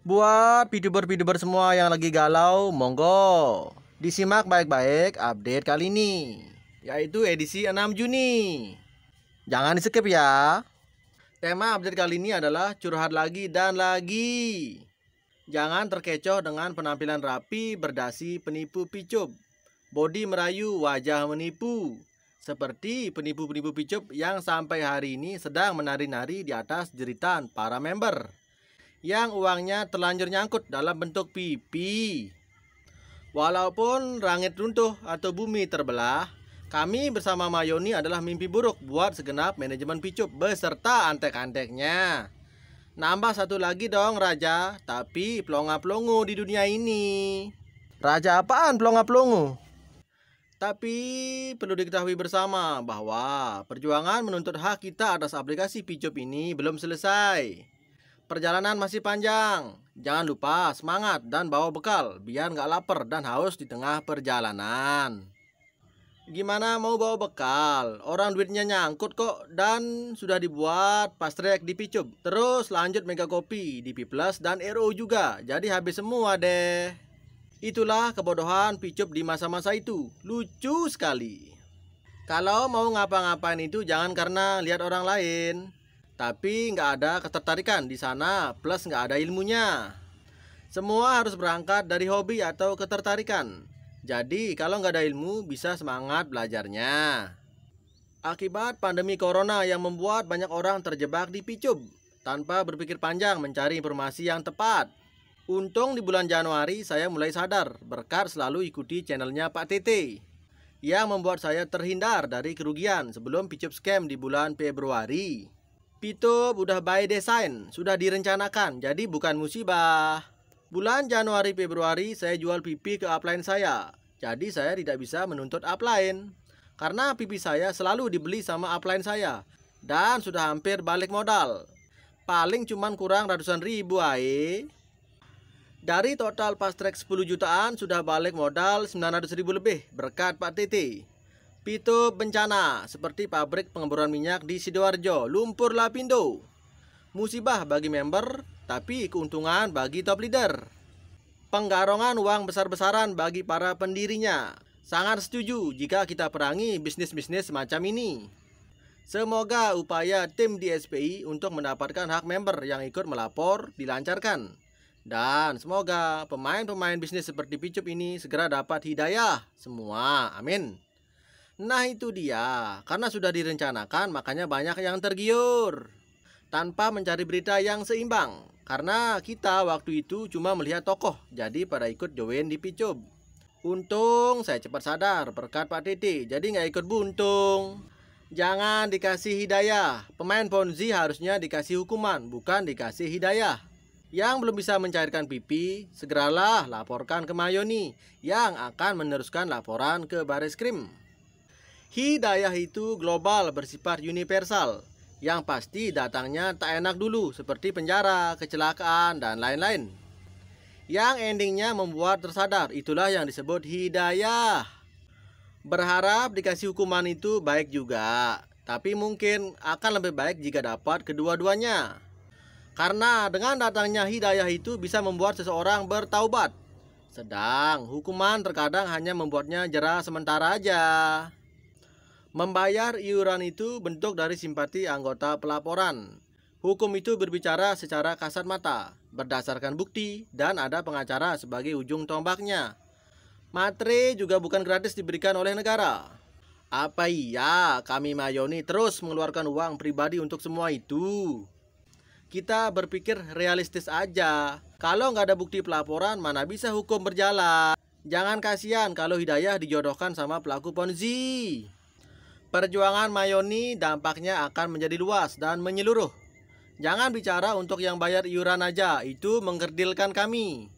Buat VTuber-VTuber semua yang lagi galau, monggo disimak baik-baik update kali ini, yaitu edisi 6 Juni. Jangan di-skip ya. Tema update kali ini adalah curhat lagi dan lagi. Jangan terkecoh dengan penampilan rapi, berdasi penipu picup, body merayu, wajah menipu. Seperti penipu-penipu picup yang sampai hari ini sedang menari-nari di atas jeritan para member yang uangnya terlanjur nyangkut dalam bentuk pipi. Walaupun langit runtuh atau bumi terbelah, kami bersama Mayoni adalah mimpi buruk buat segenap manajemen picup beserta antek-anteknya. Nambah satu lagi dong raja, tapi pelongo-pelongo di dunia ini. Raja apaan pelongo-pelongo? Tapi perlu diketahui bersama bahwa perjuangan menuntut hak kita atas aplikasi picup ini belum selesai. Perjalanan masih panjang. Jangan lupa semangat dan bawa bekal biar nggak lapar dan haus di tengah perjalanan. Gimana mau bawa bekal? Orang duitnya nyangkut kok dan sudah dibuat fast track di picup. Terus lanjut mega kopi di P Plus dan RO juga. Jadi habis semua deh. Itulah kebodohan picup di masa-masa itu. Lucu sekali. Kalau mau ngapa-ngapain itu jangan karena lihat orang lain, tapi nggak ada ketertarikan di sana, plus nggak ada ilmunya. Semua harus berangkat dari hobi atau ketertarikan. Jadi kalau nggak ada ilmu bisa semangat belajarnya. Akibat pandemi corona yang membuat banyak orang terjebak di picup tanpa berpikir panjang mencari informasi yang tepat. Untung di bulan Januari saya mulai sadar berkat selalu ikuti channelnya Pak Tete yang membuat saya terhindar dari kerugian sebelum picup scam di bulan Februari. Picup udah by design, sudah direncanakan, jadi bukan musibah. Bulan Januari Februari saya jual pipi ke upline saya, jadi saya tidak bisa menuntut upline karena pipi saya selalu dibeli sama upline saya dan sudah hampir balik modal. Paling cuman kurang ratusan ribu ae. Dari total fast track 10 jutaan sudah balik modal 900 ribu lebih berkat Pak Tete. Picup bencana seperti pabrik pengeboran minyak di Sidoarjo, lumpur lapindo. Musibah bagi member, tapi keuntungan bagi top leader. Penggarongan uang besar-besaran bagi para pendirinya. Sangat setuju jika kita perangi bisnis-bisnis semacam ini. Semoga upaya tim di SPI untuk mendapatkan hak member yang ikut melapor dilancarkan. Dan semoga pemain-pemain bisnis seperti picup ini segera dapat hidayah semua. Amin. Nah itu dia, karena sudah direncanakan makanya banyak yang tergiur tanpa mencari berita yang seimbang. Karena kita waktu itu cuma melihat tokoh, jadi pada ikut join di picup. Untung saya cepat sadar berkat Pak Tete, jadi nggak ikut buntung. Jangan dikasih hidayah, pemain Ponzi harusnya dikasih hukuman, bukan dikasih hidayah. Yang belum bisa mencairkan pipi, segeralah laporkan ke Mayoni yang akan meneruskan laporan ke Bareskrim. Hidayah itu global bersifat universal, yang pasti datangnya tak enak dulu seperti penjara, kecelakaan, dan lain-lain. Yang endingnya membuat tersadar, itulah yang disebut hidayah. Berharap dikasih hukuman itu baik juga, tapi mungkin akan lebih baik jika dapat kedua-duanya. Karena dengan datangnya hidayah itu bisa membuat seseorang bertaubat. Sedang hukuman terkadang hanya membuatnya jera sementara aja. Membayar iuran itu bentuk dari simpati anggota pelaporan. Hukum itu berbicara secara kasat mata, berdasarkan bukti, dan ada pengacara sebagai ujung tombaknya. Matre juga bukan gratis diberikan oleh negara. Apa iya kami Mayoni terus mengeluarkan uang pribadi untuk semua itu? Kita berpikir realistis aja. Kalau nggak ada bukti pelaporan, mana bisa hukum berjalan? Jangan kasihan kalau hidayah dijodohkan sama pelaku Ponzi. Perjuangan Mayoni dampaknya akan menjadi luas dan menyeluruh. Jangan bicara untuk yang bayar iuran aja, itu mengkerdilkan kami.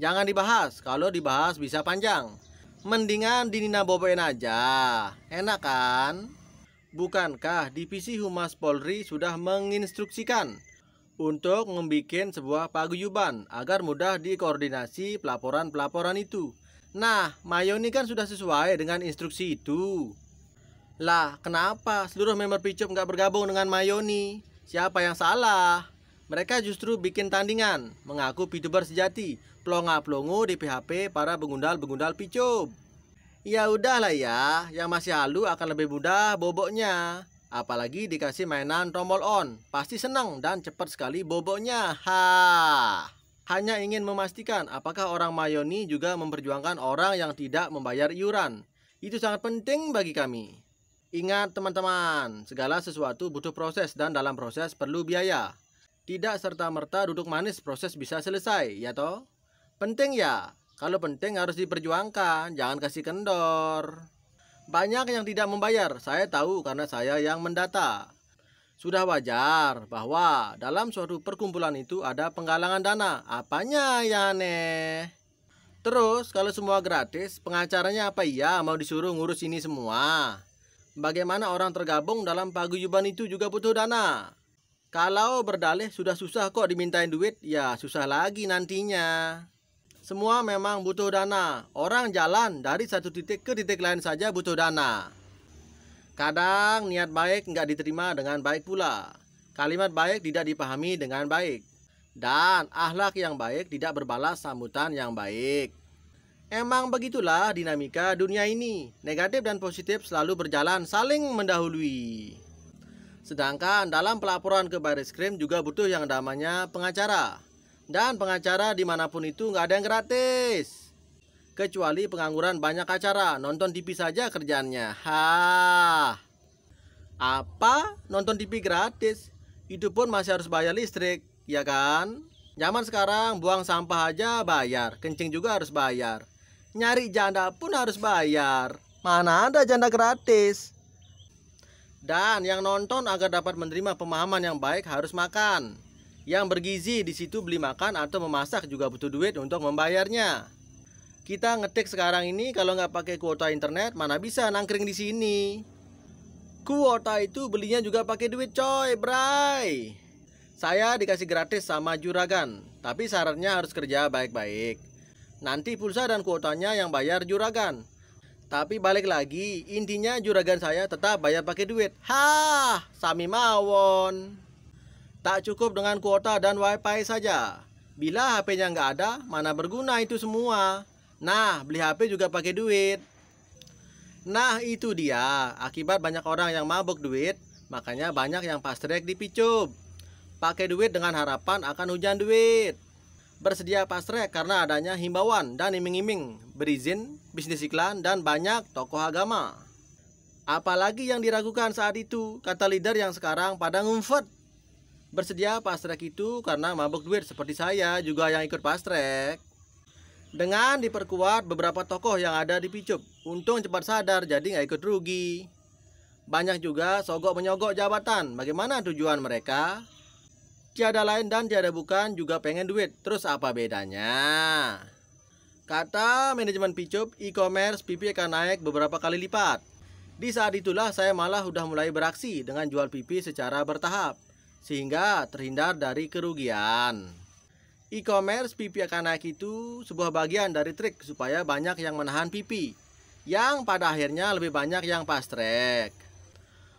Jangan dibahas, kalau dibahas bisa panjang. Mendingan dinina boboin aja, enak kan? Bukankah Divisi Humas Polri sudah menginstruksikan untuk membuat sebuah paguyuban agar mudah dikoordinasi pelaporan-pelaporan itu? Nah, Mayoni kan sudah sesuai dengan instruksi itu. Lah, kenapa seluruh member picup nggak bergabung dengan Mayoni? Siapa yang salah? Mereka justru bikin tandingan, mengaku VTuber sejati, plonga-plongo di PHP para begundal-begundal picup. Ya udahlah ya, yang masih halu akan lebih mudah boboknya. Apalagi dikasih mainan tombol on, pasti senang dan cepat sekali boboknya. Hanya ingin memastikan apakah orang Mayoni juga memperjuangkan orang yang tidak membayar iuran. Itu sangat penting bagi kami. Ingat teman-teman, segala sesuatu butuh proses dan dalam proses perlu biaya. Tidak serta-merta duduk manis proses bisa selesai, ya toh? Penting ya, kalau penting harus diperjuangkan, jangan kasih kendor. Banyak yang tidak membayar, saya tahu karena saya yang mendata. Sudah wajar bahwa dalam suatu perkumpulan itu ada penggalangan dana, apanya ya aneh? Terus kalau semua gratis, pengacaranya apa iya mau disuruh ngurus ini semua? Bagaimana orang tergabung dalam paguyuban itu juga butuh dana. Kalau berdalih sudah susah kok dimintain duit, ya susah lagi nantinya. Semua memang butuh dana. Orang jalan dari satu titik ke titik lain saja butuh dana. Kadang niat baik nggak diterima dengan baik pula. Kalimat baik tidak dipahami dengan baik. Dan akhlak yang baik tidak berbalas sambutan yang baik. Emang begitulah dinamika dunia ini. Negatif dan positif selalu berjalan saling mendahului. Sedangkan dalam pelaporan ke Baris Krim juga butuh yang namanya pengacara. Dan pengacara dimanapun itu nggak ada yang gratis. Kecuali pengangguran banyak acara, nonton TV saja kerjaannya. Apa? Nonton TV gratis? Itu pun masih harus bayar listrik, ya kan? Zaman sekarang buang sampah aja bayar, kencing juga harus bayar. Nyari janda pun harus bayar. Mana ada janda gratis? Dan yang nonton agar dapat menerima pemahaman yang baik harus makan. Yang bergizi di situ beli makan atau memasak juga butuh duit untuk membayarnya. Kita ngetik sekarang ini kalau nggak pakai kuota internet mana bisa nangkring di sini. Kuota itu belinya juga pakai duit coy, bray. Saya dikasih gratis sama juragan, tapi syaratnya harus kerja baik-baik. Nanti pulsa dan kuotanya yang bayar juragan. Tapi balik lagi, intinya juragan saya tetap bayar pakai duit. Sami mawon. Tak cukup dengan kuota dan wifi saja. Bila HP-nya nggak ada, mana berguna itu semua. Nah, beli HP juga pakai duit. Nah, itu dia. Akibat banyak orang yang mabuk duit, makanya banyak yang fast track di picup. Pakai duit dengan harapan akan hujan duit. Bersedia fast track karena adanya himbauan dan iming-iming, berizin, bisnis iklan, dan banyak tokoh agama. Apalagi yang diragukan saat itu, kata leader yang sekarang pada ngumfet. Bersedia fast track itu karena mabuk duit seperti saya juga yang ikut fast track. Dengan diperkuat beberapa tokoh yang ada di picup, untung cepat sadar jadi nggak ikut rugi. Banyak juga sogok menyogok jabatan, bagaimana tujuan mereka? Tiada lain dan tiada bukan juga pengen duit, terus apa bedanya? Kata manajemen picup, e-commerce pipi akan naik beberapa kali lipat. Di saat itulah saya malah udah mulai beraksi dengan jual pipi secara bertahap, sehingga terhindar dari kerugian. E-commerce pipi akan naik itu sebuah bagian dari trik supaya banyak yang menahan pipi, yang pada akhirnya lebih banyak yang fast track.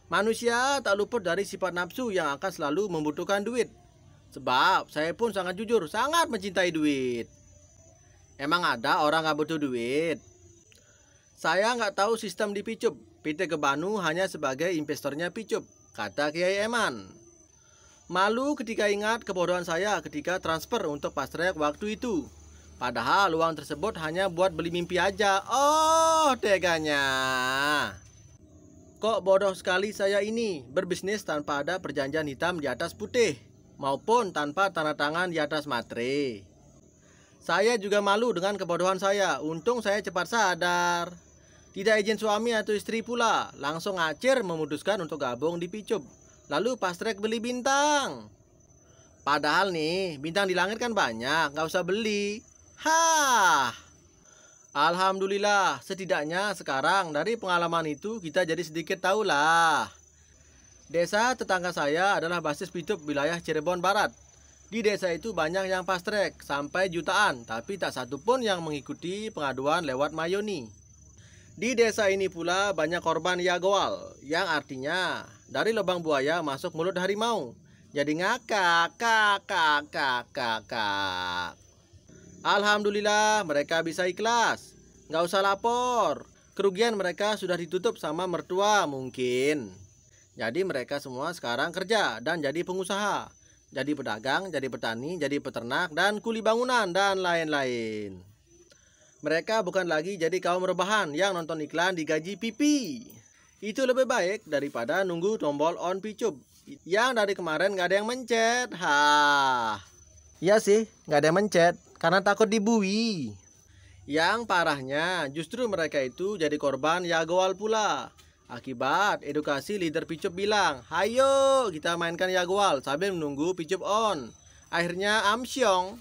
Manusia tak luput dari sifat nafsu yang akan selalu membutuhkan duit. Sebab saya pun sangat jujur, sangat mencintai duit. Emang ada orang gak butuh duit? Saya nggak tahu sistem di picup. PT Kebanu hanya sebagai investornya picup, kata Kiai Eman. Malu ketika ingat kebodohan saya ketika transfer untuk fast track waktu itu. Padahal uang tersebut hanya buat beli mimpi aja. Oh, teganya. Kok bodoh sekali saya ini, berbisnis tanpa ada perjanjian hitam di atas putih, maupun tanpa tanda tangan di atas materai. Saya juga malu dengan kebodohan saya, untung saya cepat sadar. Tidak izin suami atau istri pula, langsung ngacir memutuskan untuk gabung di picup. Lalu fast track beli bintang. Padahal nih, bintang di langit kan banyak, gak usah beli. Alhamdulillah, setidaknya sekarang dari pengalaman itu kita jadi sedikit tahulah. Desa tetangga saya adalah basis picup wilayah Cirebon Barat. Di desa itu banyak yang fast track, sampai jutaan, tapi tak satu pun yang mengikuti pengaduan lewat Mayoni. Di desa ini pula banyak korban yagoal, yang artinya dari lubang buaya masuk mulut harimau. Jadi ngakak, kakak, kakak, kakak. Alhamdulillah mereka bisa ikhlas. Nggak usah lapor. Kerugian mereka sudah ditutup sama mertua mungkin. Jadi mereka semua sekarang kerja dan jadi pengusaha. Jadi pedagang, jadi petani, jadi peternak, dan kuli bangunan, dan lain-lain. Mereka bukan lagi jadi kaum rebahan yang nonton iklan digaji pipi. Itu lebih baik daripada nunggu tombol on picup yang dari kemarin nggak ada yang mencet. Iya sih, nggak ada yang mencet karena takut dibui. Yang parahnya justru mereka itu jadi korban Jagoal pula. Akibat edukasi leader picup bilang, "Hayo kita mainkan Jagoal sambil menunggu picup on." Akhirnya amsyong,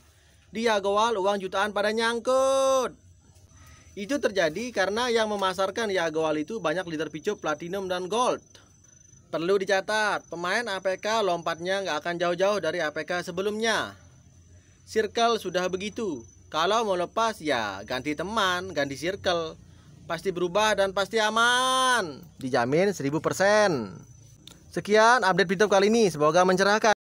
di Jagoal uang jutaan pada nyangkut. Itu terjadi karena yang memasarkan Jagoal itu banyak leader picup platinum dan gold. Perlu dicatat, pemain APK lompatnya nggak akan jauh-jauh dari APK sebelumnya. Circle sudah begitu. Kalau mau lepas ya ganti teman, ganti circle. Pasti berubah dan pasti aman. Dijamin 1000%. Sekian update picup kali ini, semoga mencerahkan.